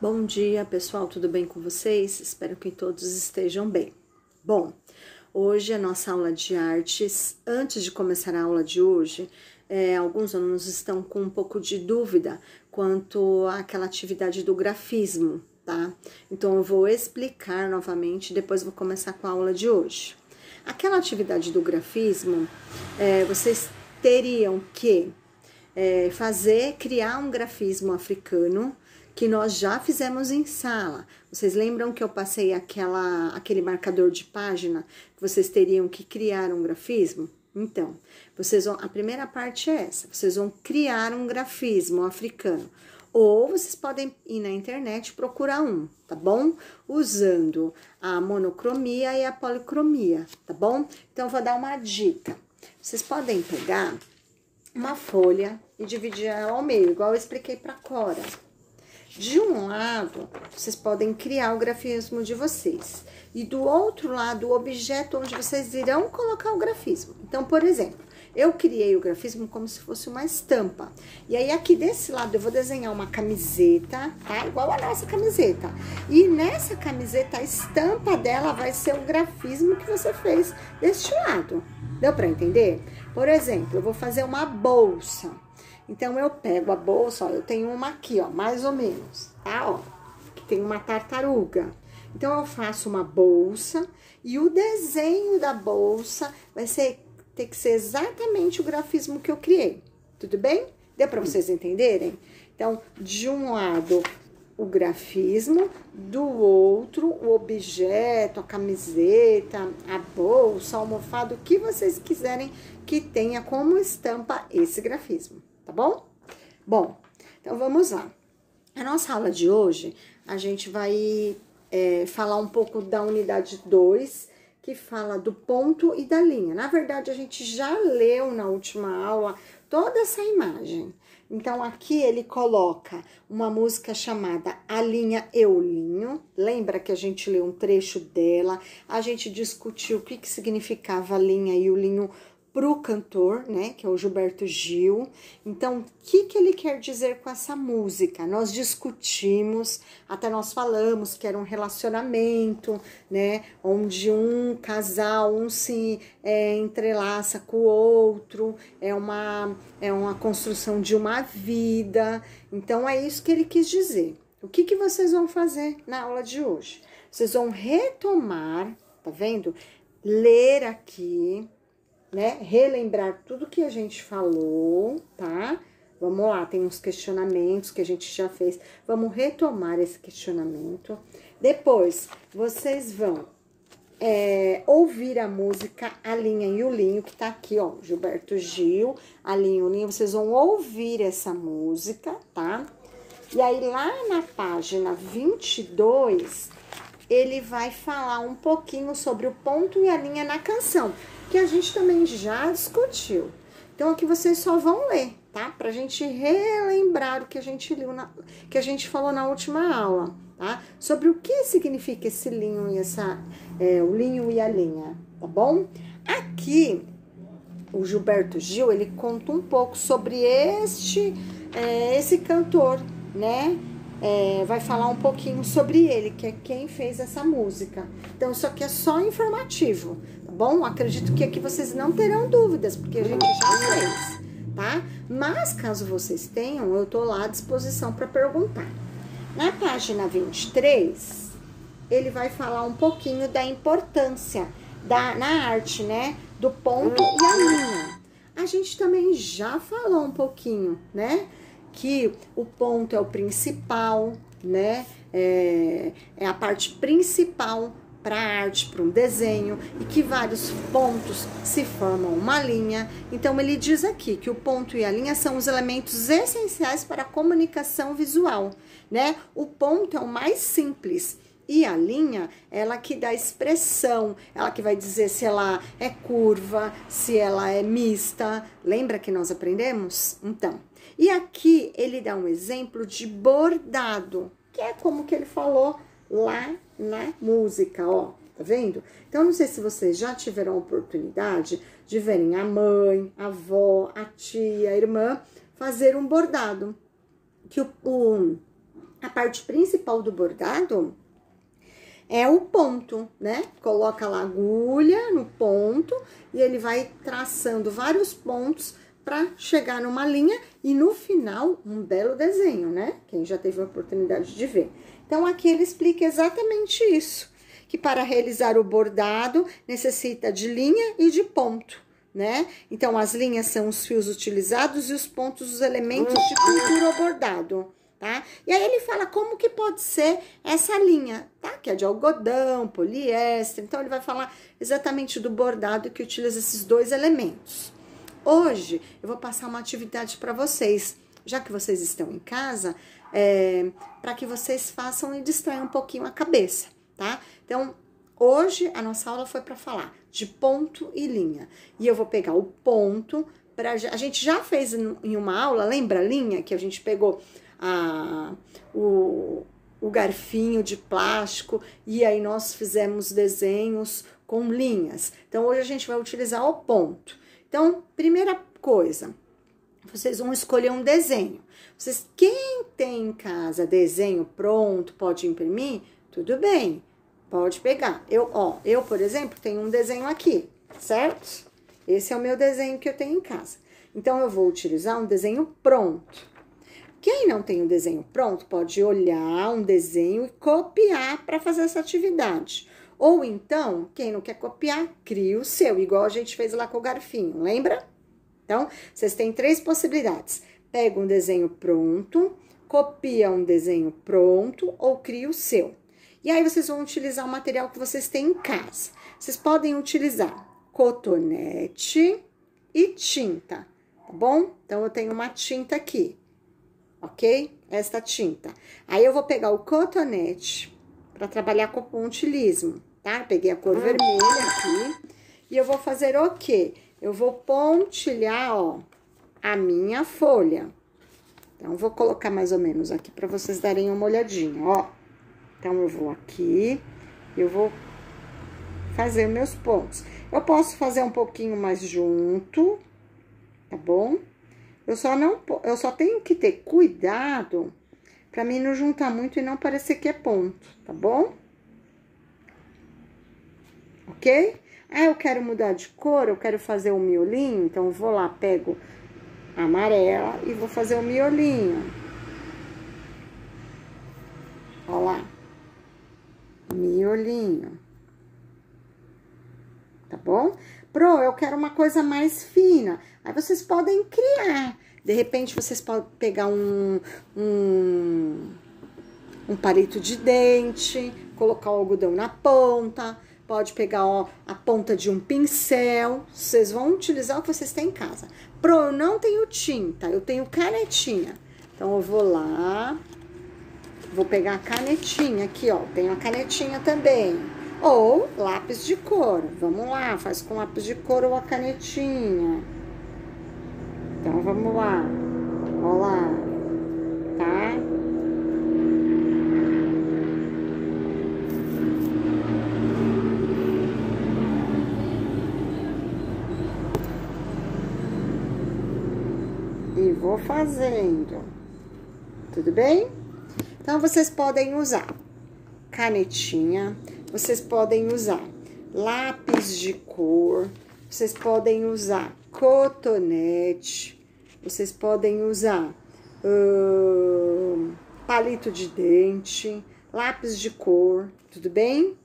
Bom dia, pessoal, tudo bem com vocês? Espero que todos estejam bem. Bom, hoje é a nossa aula de artes. Antes de começar a aula de hoje, alguns alunos estão com um pouco de dúvida quanto àquela atividade do grafismo, tá? Então, eu vou explicar novamente, depois vou começar com a aula de hoje. Aquela atividade do grafismo, vocês teriam que criar um grafismo africano, que nós já fizemos em sala. Vocês lembram que eu passei aquele marcador de página que vocês teriam que criar um grafismo? Então, a primeira parte é essa, vocês vão criar um grafismo africano. Ou vocês podem ir na internet e procurar um, tá bom? Usando a monocromia e a policromia, tá bom? Então, eu vou dar uma dica. Vocês podem pegar uma folha e dividir ela ao meio, igual eu expliquei pra Cora. De um lado, vocês podem criar o grafismo de vocês. E do outro lado, o objeto onde vocês irão colocar o grafismo. Então, por exemplo, eu criei o grafismo como se fosse uma estampa. E aí, aqui desse lado, eu vou desenhar uma camiseta, tá? Igual a nossa camiseta. E nessa camiseta, a estampa dela vai ser o grafismo que você fez deste lado. Deu pra entender? Por exemplo, eu vou fazer uma bolsa. Então, eu pego a bolsa, ó, eu tenho uma aqui, ó, mais ou menos, tá? Ó, que tem uma tartaruga. Então, eu faço uma bolsa e o desenho da bolsa vai ter que ser exatamente o grafismo que eu criei. Tudo bem? Deu para vocês entenderem? Então, de um lado, o grafismo, do outro, o objeto, a camiseta, a bolsa, a almofada, o que vocês quiserem que tenha como estampa esse grafismo. Tá bom? Bom, então vamos lá. A nossa aula de hoje, a gente vai falar um pouco da unidade 2, que fala do ponto e da linha. Na verdade, a gente já leu na última aula toda essa imagem. Então, aqui ele coloca uma música chamada A Linha e o Linho. Lembra que a gente leu um trecho dela? A gente discutiu o que significava a linha e o linho pro cantor, né, que é o Gilberto Gil. Então, o que ele quer dizer com essa música? Nós discutimos, até nós falamos que era um relacionamento, né, onde um casal, um se entrelaça com o outro, é uma construção de uma vida. Então, é isso que ele quis dizer. O que vocês vão fazer na aula de hoje? Vocês vão retomar, tá vendo? Ler aqui, né, relembrar tudo que a gente falou, tá? Vamos lá, tem uns questionamentos que a gente já fez. Vamos retomar esse questionamento. Depois, vocês vão ouvir a música A Linha e o Linho, que tá aqui, ó, Gilberto Gil, A Linha e o Linho. Vocês vão ouvir essa música, tá? E aí, lá na página 22, ele vai falar um pouquinho sobre o ponto e a linha na canção, que a gente também já discutiu. Então, aqui vocês só vão ler, tá? Pra gente relembrar o que a gente que a gente falou na última aula, tá? Sobre o que significa esse linho e o linho e a linha, tá bom? Aqui, o Gilberto Gil, ele conta um pouco sobre esse cantor, né? Vai falar um pouquinho sobre ele, que é quem fez essa música. Então, isso aqui é só informativo, tá bom? Acredito que aqui vocês não terão dúvidas, porque a gente já fez, tá? Mas, caso vocês tenham, eu tô lá à disposição para perguntar. Na página 23, ele vai falar um pouquinho da importância na arte, né? Do ponto e a linha. A gente também já falou um pouquinho, né? Que o ponto é o principal, né? É a parte principal para a arte, para um desenho, e que vários pontos se formam uma linha. Então, ele diz aqui que o ponto e a linha são os elementos essenciais para a comunicação visual, né? O ponto é o mais simples. E a linha, ela que dá expressão, ela que vai dizer se ela é curva, se ela é mista. Lembra que nós aprendemos? Então, e aqui ele dá um exemplo de bordado, que é como que ele falou lá na música, ó, tá vendo? Então, não sei se vocês já tiveram a oportunidade de verem a mãe, a avó, a tia, a irmã fazer um bordado, que a parte principal do bordado é o ponto, né? Coloca lá a agulha no ponto e ele vai traçando vários pontos para chegar numa linha e no final um belo desenho, né? Quem já teve a oportunidade de ver. Então aqui ele explica exatamente isso, que para realizar o bordado necessita de linha e de ponto, né? Então as linhas são os fios utilizados e os pontos os elementos de pintura ou bordado. Tá? E aí ele fala como que pode ser essa linha, tá? Que é de algodão, poliéster. Então, ele vai falar exatamente do bordado que utiliza esses dois elementos. Hoje, eu vou passar uma atividade para vocês, já que vocês estão em casa, para que vocês façam e distraiam um pouquinho a cabeça, tá? Então, hoje, a nossa aula foi para falar de ponto e linha. E eu vou pegar o ponto, a gente já fez em uma aula, lembra a linha que a gente pegou o garfinho de plástico e aí nós fizemos desenhos com linhas. Então, hoje a gente vai utilizar o ponto. Então, primeira coisa, vocês vão escolher um desenho. Quem tem em casa desenho pronto, pode imprimir, tudo bem, pode pegar. Eu, por exemplo, tenho um desenho aqui, certo? Esse é o meu desenho que eu tenho em casa. Então, eu vou utilizar um desenho pronto. Quem não tem o desenho pronto pode olhar um desenho e copiar para fazer essa atividade. Ou então, quem não quer copiar, cria o seu, igual a gente fez lá com o garfinho, lembra? Então, vocês têm 3 possibilidades. Pega um desenho pronto, copia um desenho pronto ou cria o seu. E aí, vocês vão utilizar o material que vocês têm em casa. Vocês podem utilizar cotonete e tinta, tá bom? Então, eu tenho uma tinta aqui. Ok? Esta tinta. Aí, eu vou pegar o cotonete para trabalhar com pontilhismo, tá? Peguei a cor vermelha aqui. E eu vou fazer o quê? Eu vou pontilhar, ó, a minha folha. Então, vou colocar mais ou menos aqui para vocês darem uma olhadinha, ó. Então, eu vou aqui, eu vou fazer meus pontos. Eu posso fazer um pouquinho mais junto, tá bom? Eu só tenho que ter cuidado pra mim não juntar muito e não parecer que é ponto, tá bom? Ok? Ah, eu quero mudar de cor, eu quero fazer um miolinho, então eu vou lá, pego a amarela e vou fazer o miolinho. Ó lá. Miolinho. Tá bom? Eu quero uma coisa mais fina. Aí, vocês podem criar. De repente, vocês podem pegar um palito de dente, colocar o algodão na ponta. Pode pegar, ó, a ponta de um pincel. Vocês vão utilizar o que vocês têm em casa. Eu não tenho tinta, eu tenho canetinha. Então, eu vou lá, vou pegar a canetinha aqui, ó. Tenho a canetinha também. Ou lápis de cor. Vamos lá, faz com lápis de cor ou a canetinha. Então, vamos lá. Ó lá. Tá? E vou fazendo. Tudo bem? Então, vocês podem usar canetinha. Vocês podem usar lápis de cor, vocês podem usar cotonete, vocês podem usar palito de dente, lápis de cor, tudo bem?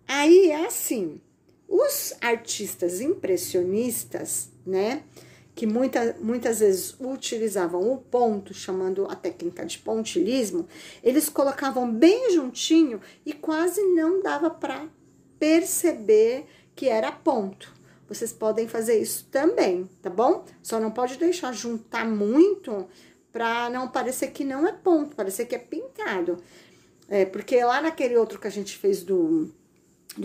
Aí, é assim, os artistas impressionistas, né, que muitas vezes utilizavam o ponto, chamando a técnica de pontilhismo, eles colocavam bem juntinho e quase não dava para perceber que era ponto. Vocês podem fazer isso também, tá bom? Só não pode deixar juntar muito para não parecer que não é ponto, parecer que é pintado. Porque lá naquele outro que a gente fez do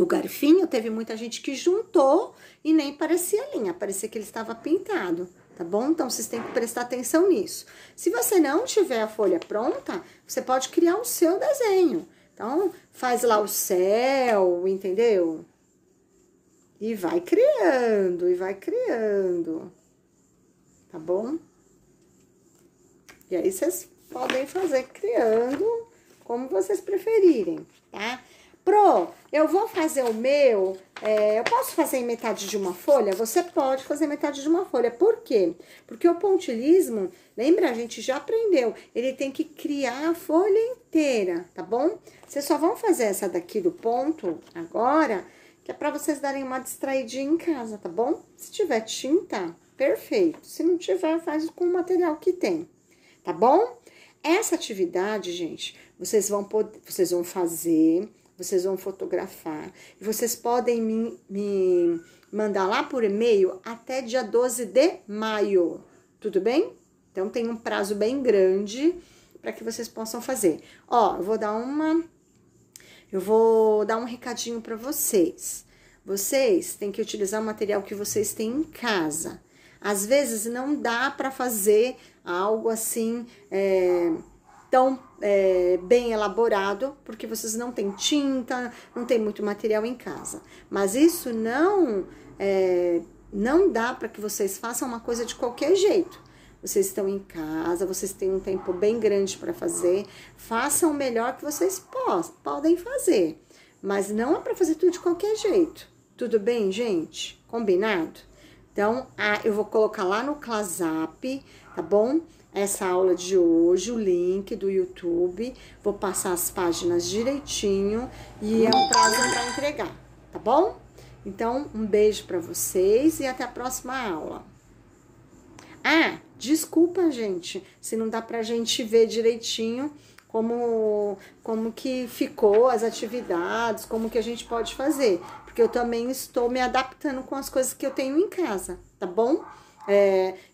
garfinho, teve muita gente que juntou e nem parecia linha, parecia que ele estava pintado, tá bom? Então, vocês têm que prestar atenção nisso. Se você não tiver a folha pronta, você pode criar o seu desenho. Então, faz lá o céu, entendeu? E vai criando, tá bom? E aí, vocês podem fazer criando como vocês preferirem, tá? Pro, eu vou fazer o meu, eu posso fazer em metade de uma folha? Você pode fazer metade de uma folha. Por quê? Porque o pontilhismo, lembra, a gente já aprendeu, ele tem que criar a folha inteira, tá bom? Vocês só vão fazer essa daqui do ponto agora, que é pra vocês darem uma distraidinha em casa, tá bom? Se tiver tinta, perfeito. Se não tiver, faz com o material que tem, tá bom? Essa atividade, gente, vocês vão fazer, vocês vão fotografar. E vocês podem me mandar lá por e-mail até dia 12 de maio, tudo bem? Então, tem um prazo bem grande para que vocês possam fazer. Ó, eu vou dar um recadinho para vocês. Vocês têm que utilizar o material que vocês têm em casa. Às vezes, não dá para fazer algo assim, tão bem elaborado, porque vocês não têm tinta, não tem muito material em casa. Mas isso não dá para que vocês façam uma coisa de qualquer jeito. Vocês estão em casa, vocês têm um tempo bem grande para fazer, façam o melhor que vocês podem fazer. Mas não é para fazer tudo de qualquer jeito. Tudo bem, gente? Combinado? Então, eu vou colocar lá no ClassApp, tá bom? Essa aula de hoje, o link do YouTube, vou passar as páginas direitinho e é um prazo para entregar, tá bom? Então, um beijo para vocês e até a próxima aula. Desculpa, gente, se não dá pra gente ver direitinho como que ficou as atividades, como que a gente pode fazer, porque eu também estou me adaptando com as coisas que eu tenho em casa, tá bom?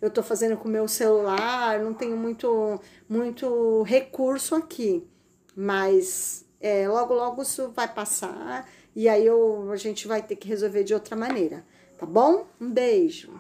Eu tô fazendo com o meu celular, não tenho muito recurso aqui, mas logo isso vai passar e aí a gente vai ter que resolver de outra maneira, tá bom? Um beijo!